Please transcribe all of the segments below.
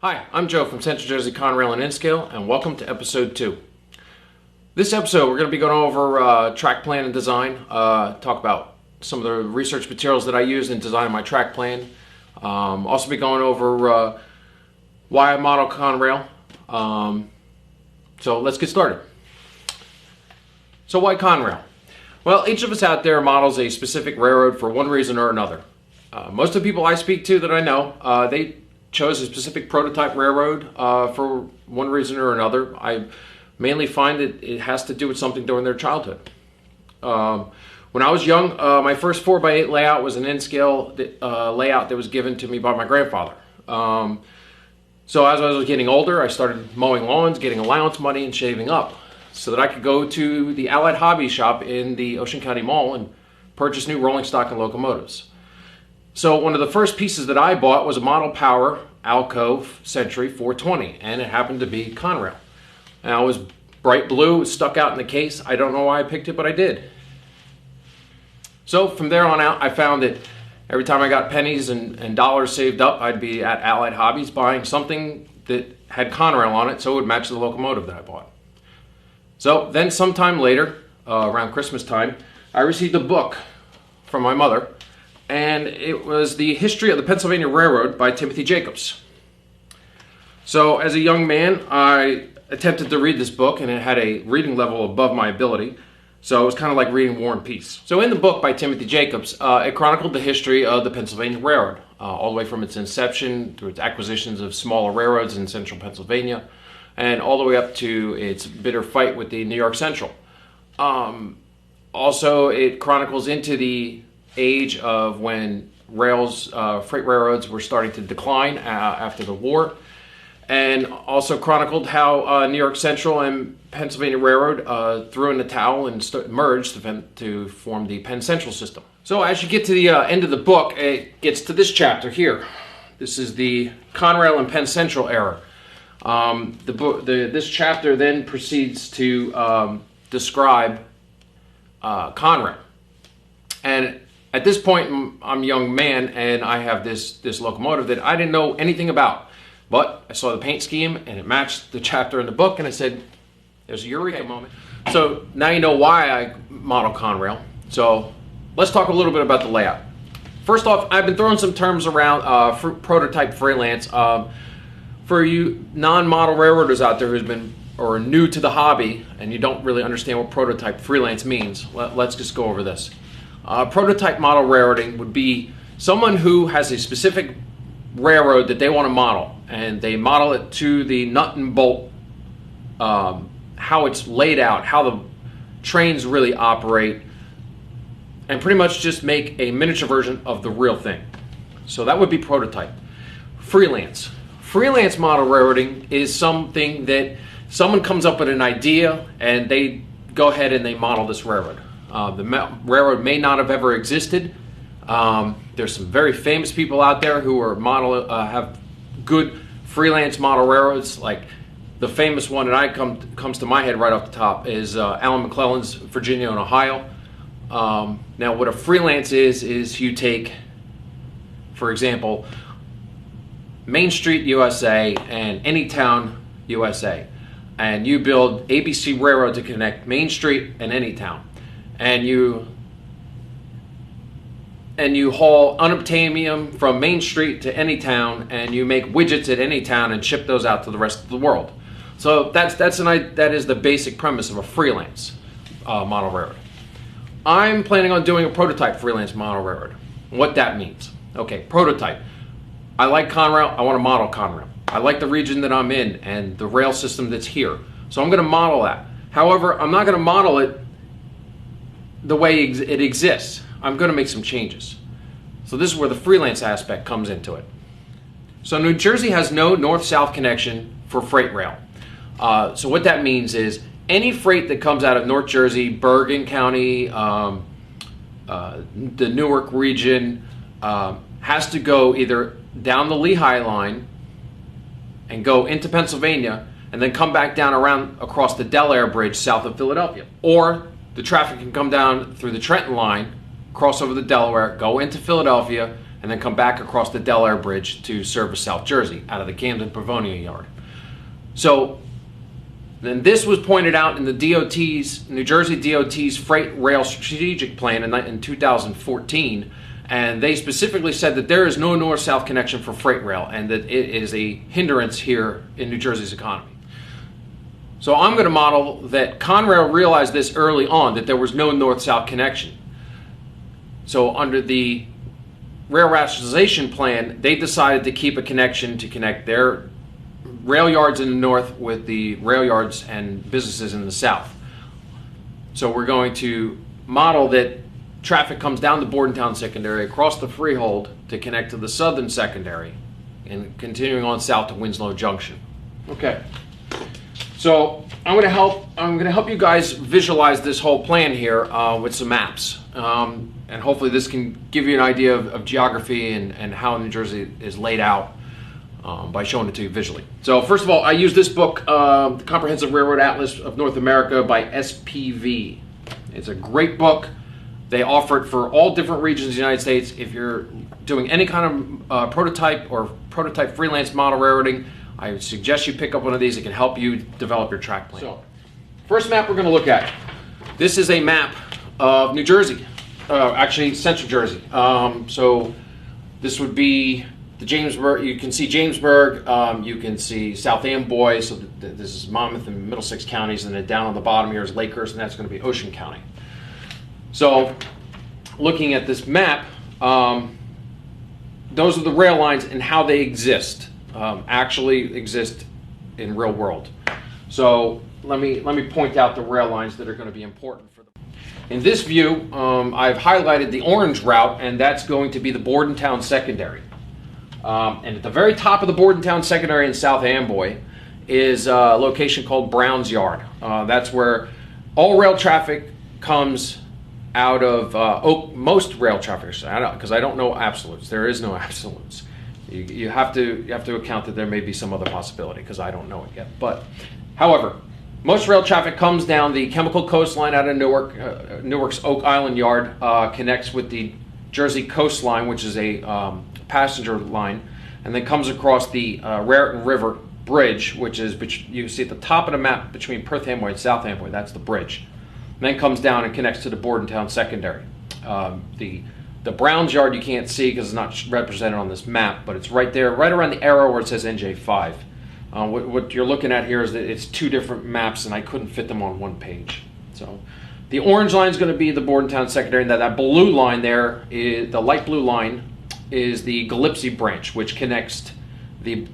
Hi, I'm Joe from Central Jersey Conrail and N-Scale, and welcome to episode 2. This episode, we're going to be going over track plan and design, talk about some of the research materials that I use in designing my track plan. Also be going over why I model Conrail. So let's get started. So why Conrail? Well, each of us out there models a specific railroad for one reason or another. Most of the people I speak to that I know, they chose a specific prototype railroad for one reason or another. I mainly find that it has to do with something during their childhood. When I was young, my first 4x8 layout was an N-scale layout that was given to me by my grandfather. So as I was getting older, I started mowing lawns, getting allowance money, and shaving up so that I could go to the Allied Hobby Shop in the Ocean County Mall and purchase new rolling stock and locomotives. So one of the first pieces that I bought was a Model Power Alco Century 420, and it happened to be Conrail. Now it was bright blue, stuck out in the case. I don't know why I picked it, but I did. So from there on out, I found that every time I got pennies and dollars saved up, I'd be at Allied Hobbies buying something that had Conrail on it so it would match the locomotive that I bought. So then sometime later, around Christmas time, I received a book from my mother, and it was The History of the Pennsylvania Railroad by Timothy Jacobs. So as a young man, I attempted to read this book, and it had a reading level above my ability, so it was kind of like reading War and Peace. So in the book by Timothy Jacobs, it chronicled the history of the Pennsylvania Railroad, all the way from its inception through its acquisitions of smaller railroads in central Pennsylvania, and all the way up to its bitter fight with the New York Central. Also, it chronicles into the age of when freight railroads were starting to decline after the war, and also chronicled how New York Central and Pennsylvania Railroad threw in the towel and merged to form the Penn Central system. So as you get to the end of the book, it gets to this chapter here. This is the Conrail and Penn Central era. This chapter then proceeds to describe Conrail. And at this point, I'm a young man, and I have this locomotive that I didn't know anything about. But I saw the paint scheme, and it matched the chapter in the book, and I said, there's a eureka moment. So now you know why I model Conrail. So let's talk a little bit about the layout. First off, I've been throwing some terms around for prototype freelance. For you non-model railroaders out there who's been or new to the hobby and you don't really understand what prototype freelance means, let's just go over this. Prototype model railroading would be someone who has a specific railroad that they want to model, and they model it to the nut and bolt, how it's laid out, how the trains really operate, and pretty much just make a miniature version of the real thing. So that would be prototype. Freelance. Freelance model railroading is something that someone comes up with an idea and they go ahead and they model this railroad. The railroad may not have ever existed. There's some very famous people out there who are have good freelance model railroads. Like the famous one that comes to my head right off the top is Alan McClellan's Virginia and Ohio. Now what a freelance is you take, for example, Main Street, USA, and Anytown, USA, and you build ABC Railroad to connect Main Street and Anytown, and you haul unobtainium from Main Street to Anytown, and you make widgets at Anytown and ship those out to the rest of the world. So that is the basic premise of a freelance model railroad. I'm planning on doing a prototype freelance model railroad. What that means. Okay, prototype. I like Conrail, I want to model Conrail. I like the region that I'm in and the rail system that's here. So I'm going to model that. However, I'm not going to model it the way it exists. I'm going to make some changes. So this is where the freelance aspect comes into it. So New Jersey has no north-south connection for freight rail. So what that means is any freight that comes out of North Jersey, Bergen County, the Newark region, has to go either down the Lehigh line and go into Pennsylvania and then come back down around across the Delaware Bridge south of Philadelphia. Or the traffic can come down through the Trenton line, cross over the Delaware, go into Philadelphia, and and then come back across the Delaware Bridge to service South Jersey out of the Camden-Pavonia yard. So then this was pointed out in the New Jersey DOT's Freight Rail Strategic Plan in 2014, and they specifically said that there is no north-south connection for freight rail and that it is a hindrance here in New Jersey's economy. So I'm going to model that Conrail realized this early on, that there was no north-south connection. So under the rail rationalization plan, they decided to keep a connection to connect their rail yards in the north with the rail yards and businesses in the south. So we're going to model that traffic comes down the Bordentown Secondary across the Freehold to connect to the Southern Secondary and continuing on south to Winslow Junction. Okay. So I'm going to help you guys visualize this whole plan here with some maps, and hopefully this can give you an idea of geography and how New Jersey is laid out by showing it to you visually. So first of all, I use this book, The Comprehensive Railroad Atlas of North America by SPV. It's a great book. They offer it for all different regions of the United States. If you're doing any kind of prototype or prototype freelance model railroading, I would suggest you pick up one of these. It can help you develop your track plan. So, first map we're going to look at. This is a map of New Jersey, actually Central Jersey. So this would be the Jamesburg. You can see Jamesburg. You can see South Amboy. So this is Monmouth and Middlesex counties, and then down on the bottom here is Lakehurst, and that's going to be Ocean County. So looking at this map, those are the rail lines and how they exist. Actually exist in real world. So let me point out the rail lines that are going to be important for them. In this view, I've highlighted the orange route, and that's going to be the Bordentown Secondary. And at the very top of the Bordentown Secondary in South Amboy is a location called Brown's Yard. That's where all rail traffic comes out of most rail traffic, because I don't know absolutes. There is no absolutes. You have to account that there may be some other possibility, because I don't know it yet. But however, most rail traffic comes down the Chemical Coastline out of Newark. Newark's Oak Island Yard connects with the Jersey Coastline, which is a passenger line, and then comes across the Raritan River Bridge, which is, you see at the top of the map between Perth Amboy and South Amboy. That's the bridge. And then comes down and connects to the Bordentown Secondary. The Brown's Yard you can't see because it's not represented on this map, but it's right there, right around the arrow where it says NJ5. What you're looking at here is that it's two different maps, and I couldn't fit them on one page. So the orange line is going to be the Bordentown Secondary, and that blue line there, the light blue line, is the Gillespie branch, which connects the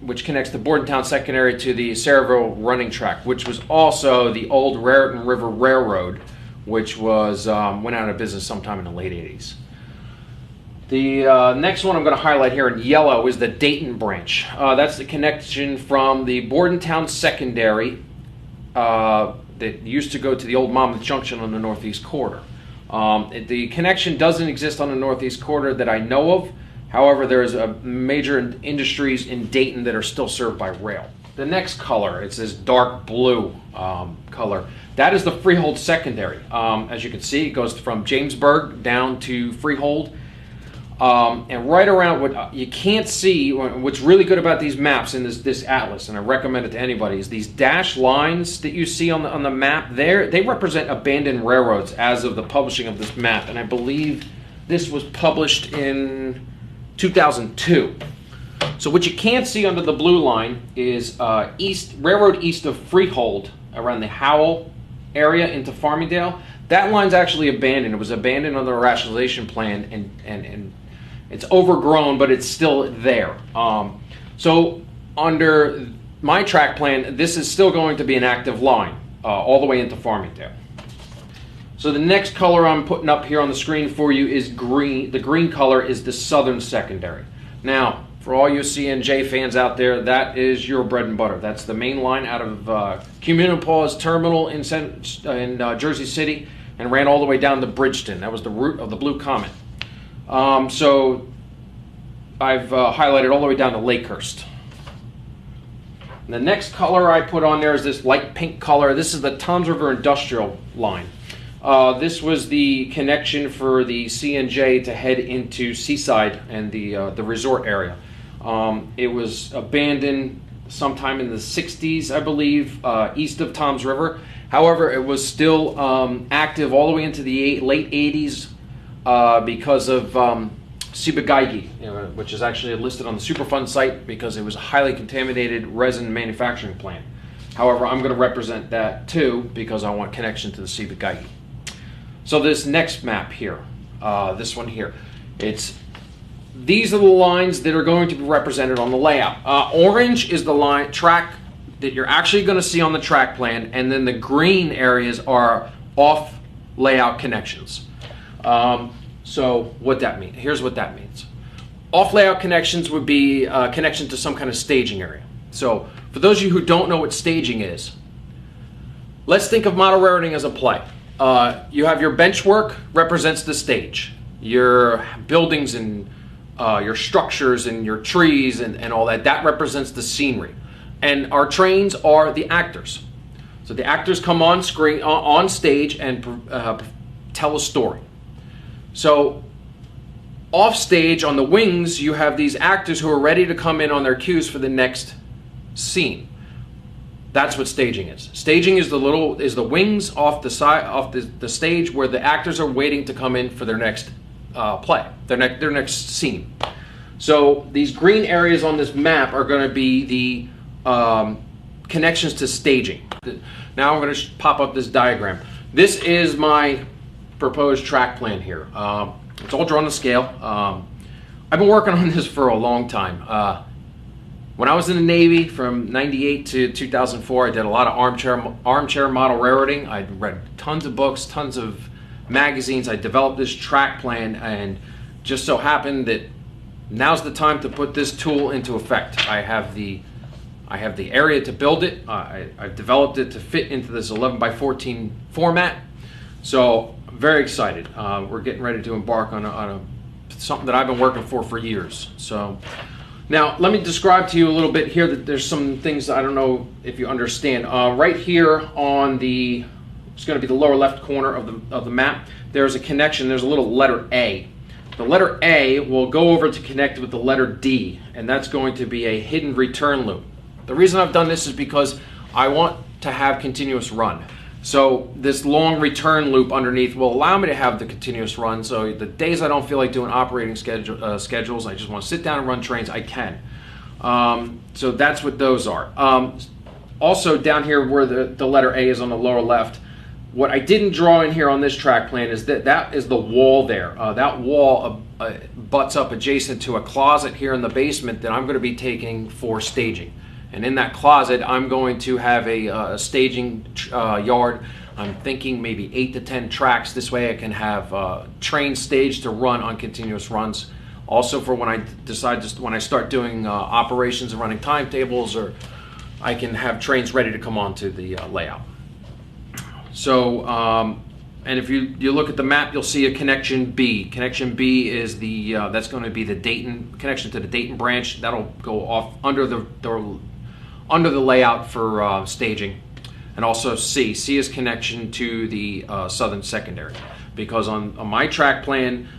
Bordentown Secondary to the Sayrehurst running track, which was also the old Raritan River Railroad, which was went out of business sometime in the late 80s. The next one I'm going to highlight here in yellow is the Dayton branch. That's the connection from the Bordentown Secondary that used to go to the old Monmouth Junction on the northeast quarter. The connection doesn't exist on the northeast quarter that I know of. However, there's major industries in Dayton that are still served by rail. The next color, it's this dark blue color. That is the Freehold Secondary. As you can see, it goes from Jamesburg down to Freehold. And right around, what you can't see, what's really good about these maps in this atlas, and I recommend it to anybody, is these dashed lines that you see on the map there. They represent abandoned railroads as of the publishing of this map, and I believe this was published in 2002. So what you can't see under the blue line is railroad east of Freehold, around the Howell area into Farmingdale. That line's actually abandoned. It was abandoned under a rationalization plan, and it's overgrown, but it's still there. So under my track plan, this is still going to be an active line all the way into Farmingdale. So the next color I'm putting up here on the screen for you is green. The green color is the Southern Secondary. Now, for all you CNJ fans out there, that is your bread and butter. That's the main line out of Communipaws Terminal in Jersey City and ran all the way down to Bridgeton. That was the route of the Blue Comet. So I've highlighted all the way down to Lakehurst. And the next color I put on there is this light pink color. This is the Toms River Industrial line. This was the connection for the CNJ to head into Seaside and the resort area. It was abandoned sometime in the 60s, I believe, east of Toms River. However, it was still active all the way into the late 80s because of Ciba-Geigy, which is actually listed on the Superfund site because it was a highly contaminated resin manufacturing plant. However, I'm going to represent that too because I want connection to the Ciba-Geigy. So this next map here, this one here, these are the lines that are going to be represented on the layout. Orange is the track that you're actually going to see on the track plan, and then the green areas are off layout connections. So what that means, here's what that means. Off layout connections would be a connection to some kind of staging area. So for those of you who don't know what staging is, let's think of model railroading as a play. You have your bench work represents the stage. Your buildings and your structures and your trees and all that represents the scenery. And our trains are the actors. So the actors come on screen, on stage and tell a story. So off stage on the wings, you have these actors who are ready to come in on their cues for the next scene. That's what staging is. Staging is the wings off the side, off the stage where the actors are waiting to come in for their next play, their next scene. So these green areas on this map are going to be the connections to staging. Now I'm going to pop up this diagram. This is my proposed track plan here. It's all drawn to scale. I've been working on this for a long time. When I was in the Navy from 98 to 2004, I did a lot of armchair model railroading. I read tons of books, tons of magazines. I developed this track plan, and just so happened that now's the time to put this tool into effect. I have the area to build it. I've developed it to fit into this 11 by 14 format. So I'm very excited. We're getting ready to embark on something that I've been working for years. So now let me describe to you a little bit here that there's some things I don't know if you understand. Right here on it's going to be the lower left corner of the map, there's a connection. There's a little letter A. The letter A will go over to connect with the letter D, and that's going to be a hidden return loop. The reason I've done this is because I want to have continuous run. So this long return loop underneath will allow me to have the continuous run. So the days I don't feel like doing operating schedules, I just want to sit down and run trains, I can. So that's what those are. Also down here where the letter A is on the lower left, what I didn't draw in here on this track plan is that is the wall there. That wall butts up adjacent to a closet here in the basement that I'm going to be taking for staging. And in that closet, I'm going to have a staging yard. I'm thinking maybe 8 to 10 tracks. This way I can have trains staged to run on continuous runs. Also for when I start doing operations and running timetables, or I can have trains ready to come onto the layout. So, and if you look at the map, you'll see a connection B. Connection B is that's going to be the Dayton connection to the Dayton branch. That'll go off under the layout for staging. And also C is connection to the southern secondary, because on my track plan,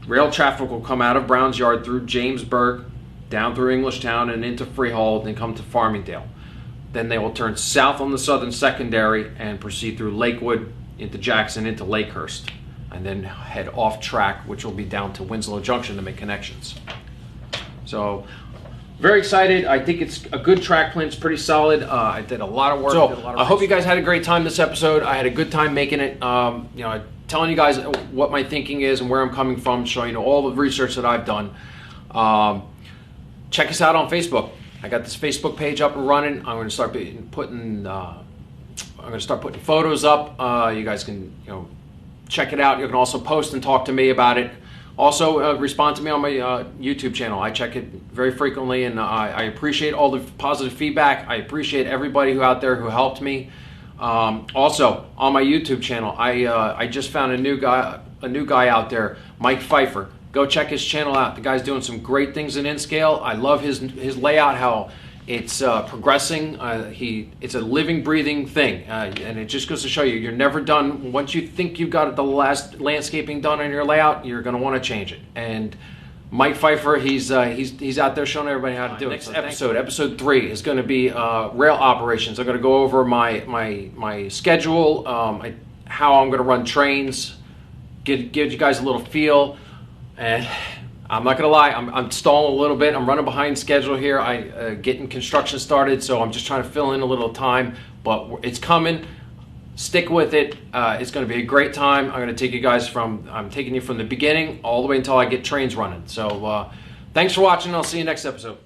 rail traffic will come out of Browns Yard through Jamesburg, down through Englishtown and into Freehold, and come to Farmingdale. Then they will turn south on the southern secondary and proceed through Lakewood, into Jackson, into Lakehurst, and then head off track, which will be down to Winslow Junction to make connections. So very excited. I think it's a good track plan. It's pretty solid. I did a lot of work. So I hope you guys had a great time this episode. I had a good time making it. Telling you guys what my thinking is and where I'm coming from, showing you all the research that I've done. Check us out on Facebook. I got this Facebook page up and running. I'm going to start putting photos up. You guys can check it out. You can also post and talk to me about it. Also, respond to me on my YouTube channel. I check it very frequently, and I appreciate all the positive feedback. I appreciate everybody out there who helped me. Also, on my YouTube channel, I just found a new guy out there, Mike Fifer. Go check his channel out. The guy's doing some great things in N-Scale. I love his layout, how It's progressing. It's a living, breathing thing, and it just goes to show you, you're never done. Once you think you've got the last landscaping done on your layout, you're going to want to change it. And Mike Fifer, he's out there showing everybody how to do it. Next episode, episode 3, is going to be rail operations. I'm going to go over my schedule, how I'm going to run trains, give you guys a little feel, and I'm not gonna lie, I'm stalling a little bit. I'm running behind schedule here. Getting construction started, so I'm just trying to fill in a little time, but it's coming. Stick with it. It's gonna be a great time. I'm taking you from the beginning all the way until I get trains running. So thanks for watching. I'll see you next episode.